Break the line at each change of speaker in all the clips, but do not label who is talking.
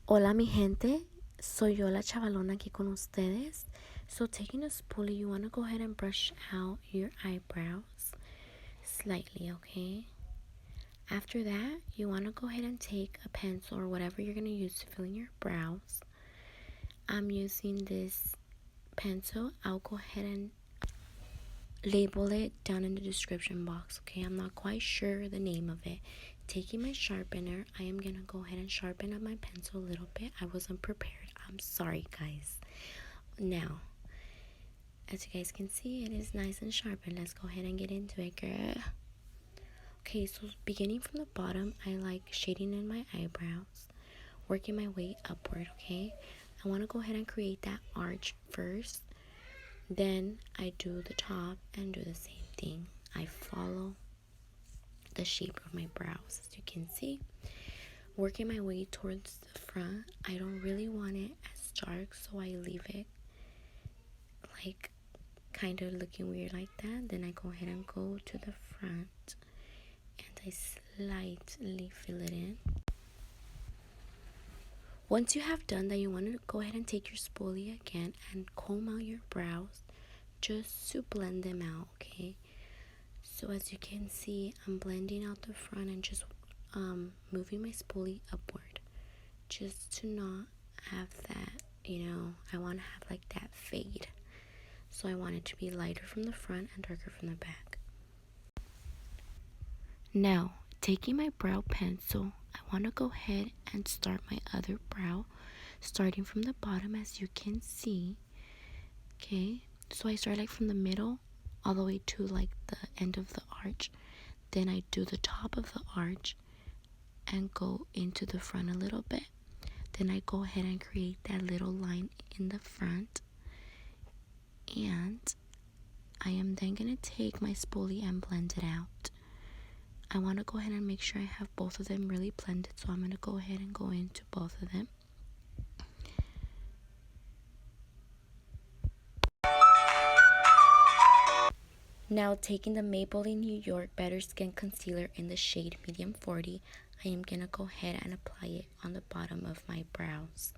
Hola mi gente, soy yo la chavalona aquí con ustedes. So taking a spoolie, you want to go ahead and brush out your eyebrows slightly, okay? After that, you want to go ahead and take a pencil or whatever you're going to use to fill in your brows. I'm using this pencil. I'll go ahead and label it down in the description box, okay? I'm not quite sure the name of it. Taking my sharpener, I am gonna go ahead and sharpen up my pencil a little bit. I wasn't prepared. I'm sorry, guys. Now, as you guys can see, it is nice and sharpened. Let's go ahead and get into it, girl. Okay, so beginning from the bottom, I like shading in my eyebrows, working my way upward, okay? I want to go ahead and create that arch first. Then I do the top and do the same thing. I follow the shape of my brows, as you can see. Working my way towards the front. I don't really want it as dark, so I leave it like kind of looking weird like that. Then I go ahead and go to the front and I slightly fill it in. Once you have done that, you want to go ahead and take your spoolie again and comb out your brows just to blend them out, okay? So as you can see, I'm blending out the front and just moving my spoolie upward just to not have that, I want to have like that fade. So I want it to be lighter from the front and darker from the back. Now, taking my brow pencil, I want to go ahead and start my other brow, starting from the bottom as you can see. Okay, so I start like from the middle all the way to like the end of the arch. Then I do the top of the arch and go into the front a little bit. Then I go ahead and create that little line in the front. And I am then going to take my spoolie and blend it out. I want to go ahead and make sure I have both of them really blended, so I'm going to go ahead and go into both of them. Now, taking the Maybelline New York Better Skin Concealer in the shade Medium 40, I am going to go ahead and apply it on the bottom of my brows.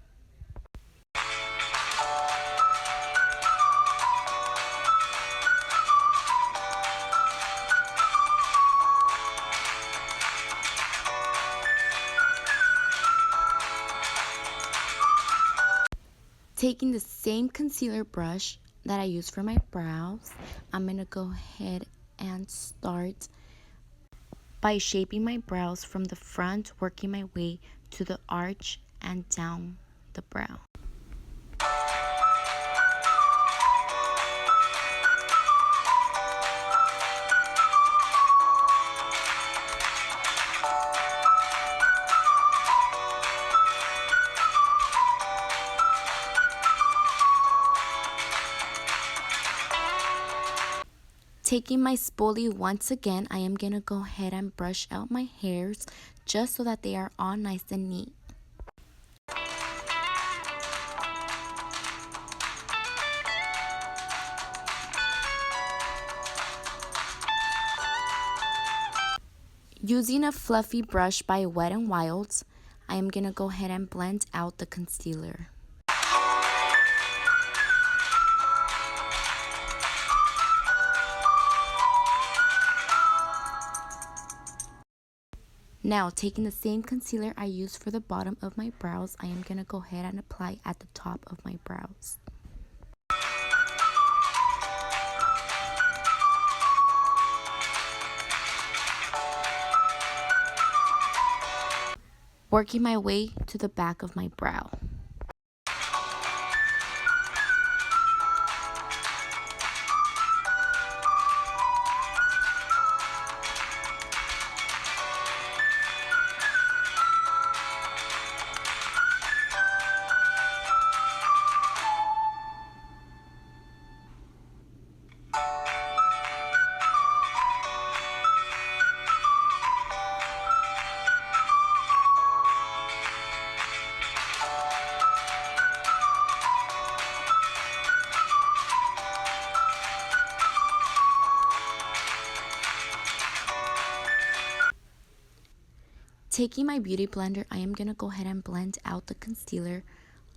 Taking the same concealer brush that I use for my brows, I'm going to go ahead and start by shaping my brows from the front, working my way to the arch and down the brow. Taking my spoolie once again, I am going to go ahead and brush out my hairs just so that they are all nice and neat. Using a fluffy brush by Wet n Wild, I am going to go ahead and blend out the concealer. Now, taking the same concealer I used for the bottom of my brows, I am going to go ahead and apply at the top of my brows. Working my way to the back of my brow. Taking my beauty blender, I am going to go ahead and blend out the concealer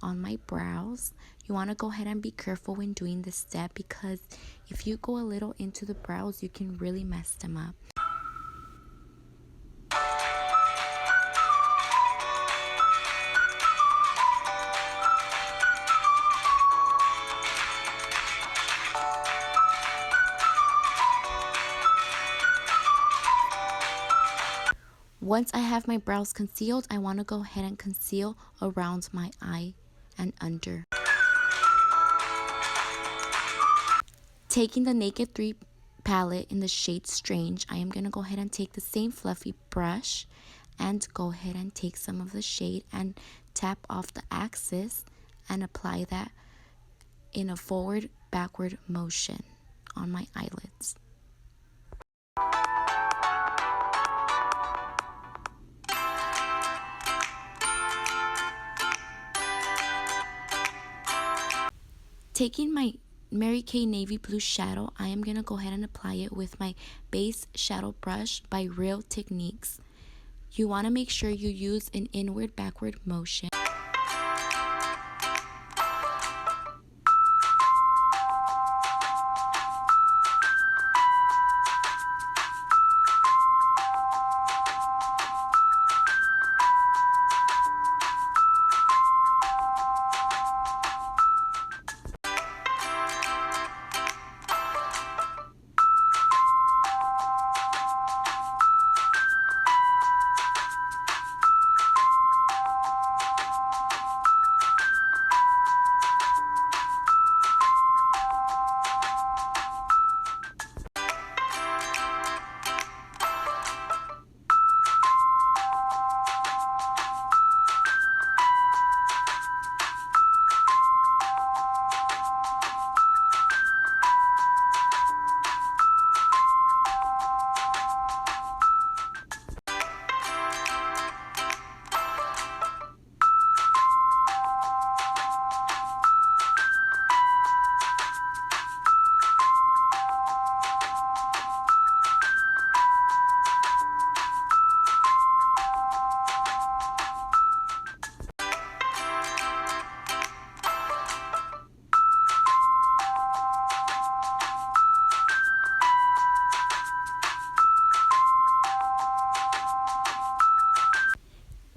on my brows. You want to go ahead and be careful when doing this step because if you go a little into the brows, you can really mess them up. Once I have my brows concealed, I want to go ahead and conceal around my eye and under. Taking the Naked 3 palette in the shade Strange, I am going to go ahead and take the same fluffy brush and go ahead and take some of the shade and tap off the axis and apply that in a forward-backward motion on my eyelids. Taking my Mary Kay Navy Blue shadow, I am going to go ahead and apply it with my base shadow brush by Real Techniques. You want to make sure you use an inward-backward motion.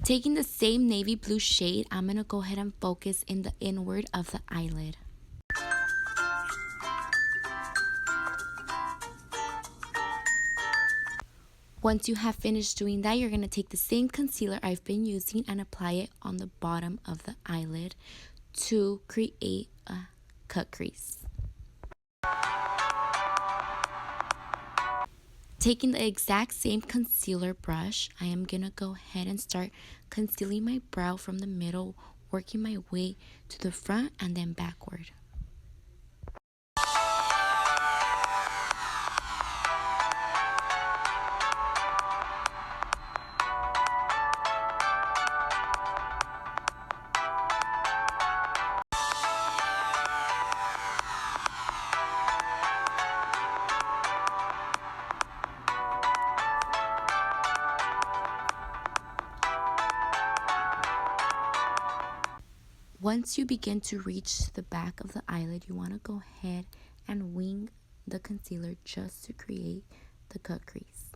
Taking the same navy blue shade, I'm going to go ahead and focus in the inward of the eyelid. Once you have finished doing that, you're going to take the same concealer I've been using and apply it on the bottom of the eyelid to create a cut crease. Taking the exact same concealer brush, I am going to go ahead and start concealing my brow from the middle, working my way to the front and then backward. Once you begin to reach the back of the eyelid, you want to go ahead and wing the concealer just to create the cut crease.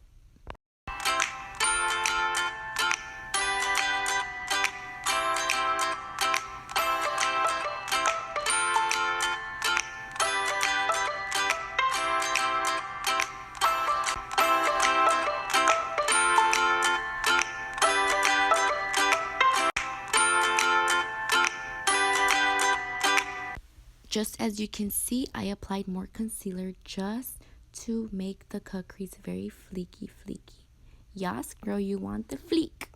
Just as you can see, I applied more concealer just to make the cut crease very fleeky. Yes, girl, you want the fleek.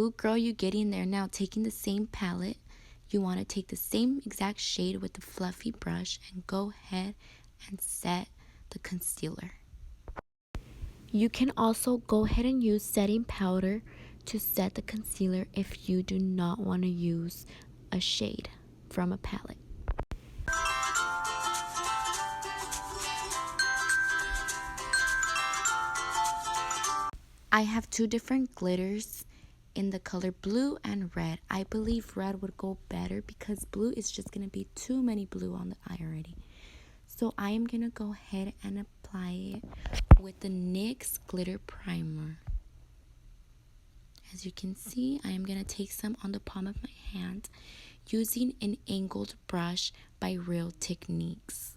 Ooh, girl, you getting there. Now, taking the same palette, you want to take the same exact shade with the fluffy brush and go ahead and set the concealer. You can also go ahead and use setting powder to set the concealer if you do not want to use a shade from a palette. I have two different glitters in the color blue and red. I believe red would go better because blue is just going to be too many blue on the eye already. So I am going to go ahead and apply it with the NYX glitter primer. As you can see, I am going to take some on the palm of my hand using an angled brush by Real Techniques.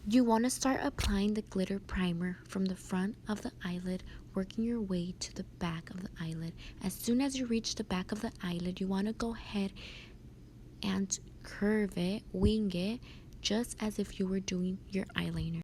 You want to start applying the glitter primer from the front of the eyelid, working your way to the back of the eyelid. As soon as you reach the back of the eyelid, you want to go ahead and curve it, wing it, just as if you were doing your eyeliner.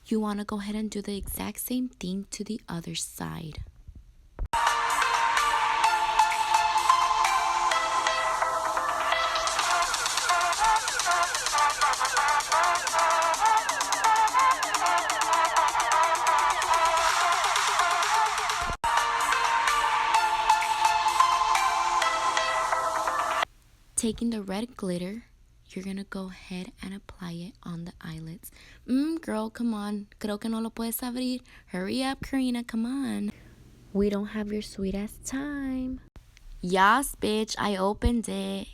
You want to go ahead and do the exact same thing to the other side. Taking the red glitter, you're going to go ahead and apply it on the eyelids. Girl, come on. Creo que no lo puedes abrir. Hurry up, Karina, come on. We don't have your sweet ass time. Yes, bitch, I opened it.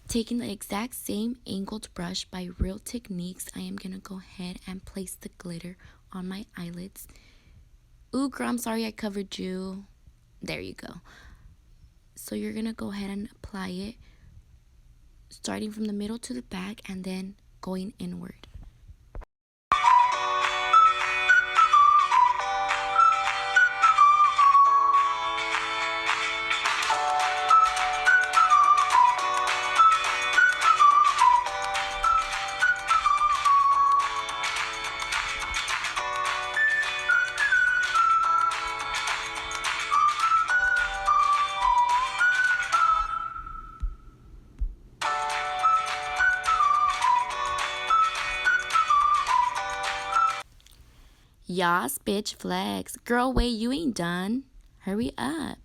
Taking the exact same angled brush by Real Techniques, I am going to go ahead and place the glitter on my eyelids. Ooh, girl, I'm sorry I covered you. There you go. So you're going to go ahead and apply it, starting from the middle to the back and then going inward. Yas, bitch, flex. Girl, wait, you ain't done. Hurry up.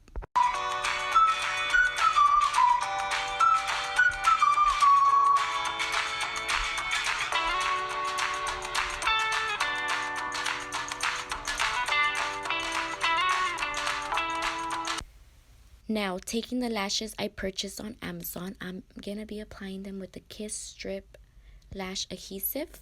Now, taking the lashes I purchased on Amazon, I'm going to be applying them with the Kiss Strip Lash Adhesive.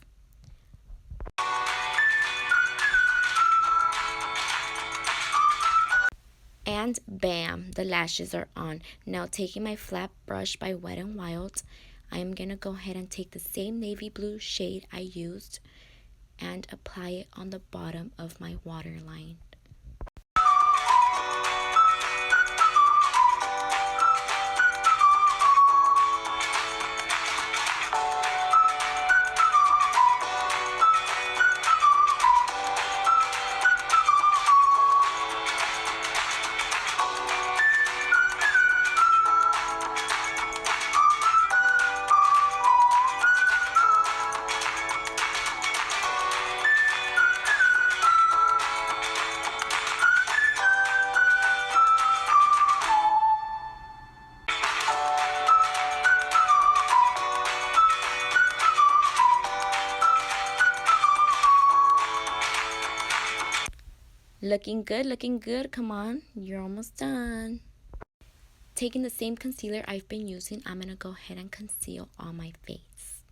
And bam, the lashes are on. Now taking my flat brush by Wet n Wild, I'm going to go ahead and take the same navy blue shade I used and apply it on the bottom of my waterline. Looking good, looking good. Come on, you're almost done. Taking the same concealer I've been using, I'm gonna go ahead and conceal on my face.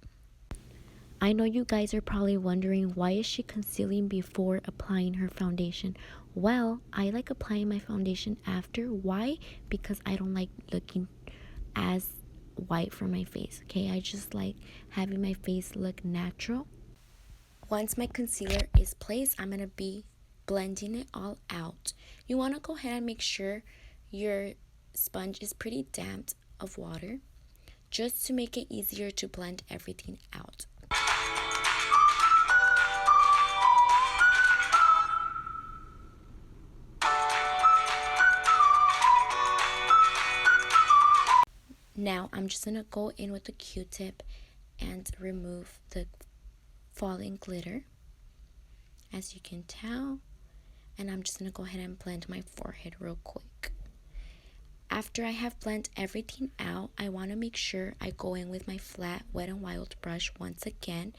I know you guys are probably wondering, why is she concealing before applying her foundation? Well, I like applying my foundation after. Why? Because I don't like looking as white for my face, okay? I just like having my face look natural. Once my concealer is placed, I'm gonna be blending it all out. You want to go ahead and make sure your sponge is pretty damp of water, just to make it easier to blend everything out. Now I'm just gonna go in with a Q-tip and remove the falling glitter, as you can tell. And I'm just gonna go ahead and blend my forehead real quick. After I have blended everything out, I want to make sure I go in with my flat Wet n Wild brush once again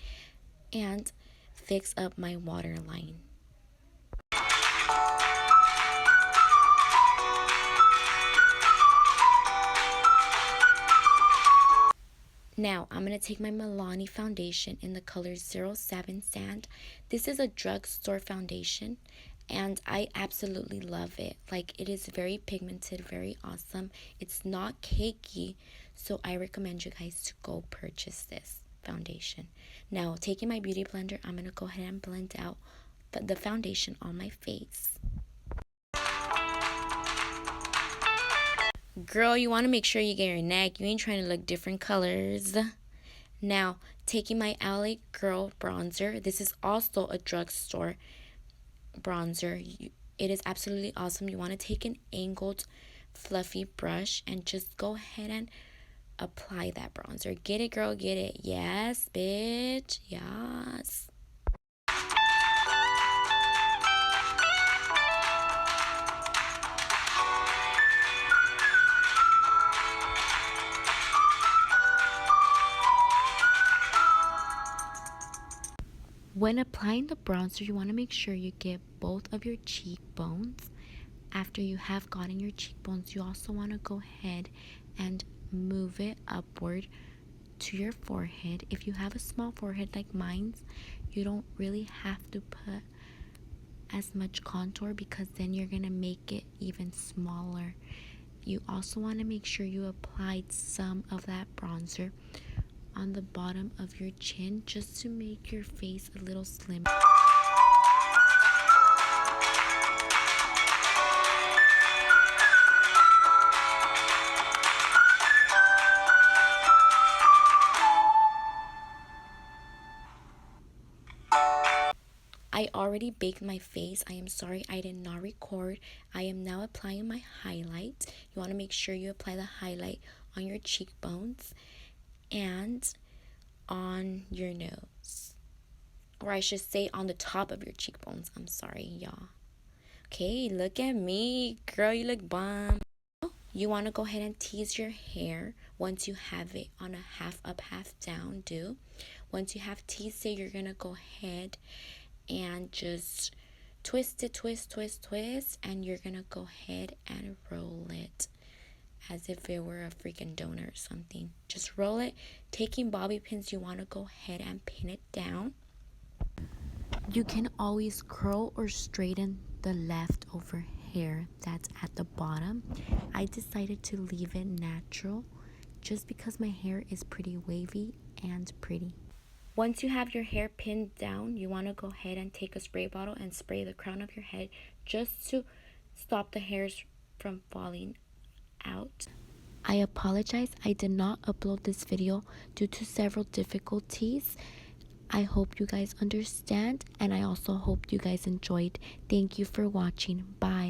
and fix up my waterline. Now, I'm going to take my MILANI foundation in the color 07 Sand. This is a drugstore foundation, and I absolutely love it. Like, it is very pigmented, very awesome. It's not cakey, so I recommend you guys to go purchase this foundation. Now, taking my beauty blender, I'm going to go ahead and blend out the foundation on my face. Girl, you want to make sure you get your neck. You ain't trying to look different colors. Now, taking my LA Girl bronzer. This is also a drugstore bronzer. It is absolutely awesome. You want to take an angled, fluffy brush and just go ahead and apply that bronzer. Get it, girl, get it. Yes, bitch. Yes. When applying the bronzer, you want to make sure you get both of your cheekbones. After you have gotten your cheekbones, you also want to go ahead and move it upward to your forehead. If you have a small forehead like mine's, you don't really have to put as much contour, because then you're going to make it even smaller. You also want to make sure you applied some of that bronzer on the bottom of your chin, just to make your face a little slimmer. I already baked my face. I am sorry I did not record. I am now applying my highlight. You want to make sure you apply the highlight on your cheekbones and on your nose, or I should say on the top of your cheekbones. I'm sorry, y'all. Okay, look at me, girl, you look bomb. You want to go ahead and tease your hair once you have it on a half up, half down do. Once you have teased it, you're gonna go ahead and just twist it, twist, and you're gonna go ahead and roll it as if it were a freaking donut or something. Just roll it. Taking bobby pins, you want to go ahead and pin it down. You can always curl or straighten the leftover hair that's at the bottom. I decided to leave it natural just because my hair is pretty wavy and pretty. Once you have your hair pinned down, you want to go ahead and take a spray bottle and spray the crown of your head, just to stop the hairs from falling out. I apologize, I did not upload this video due to several difficulties. I hope you guys understand, and I also hope you guys enjoyed. Thank you for watching. Bye.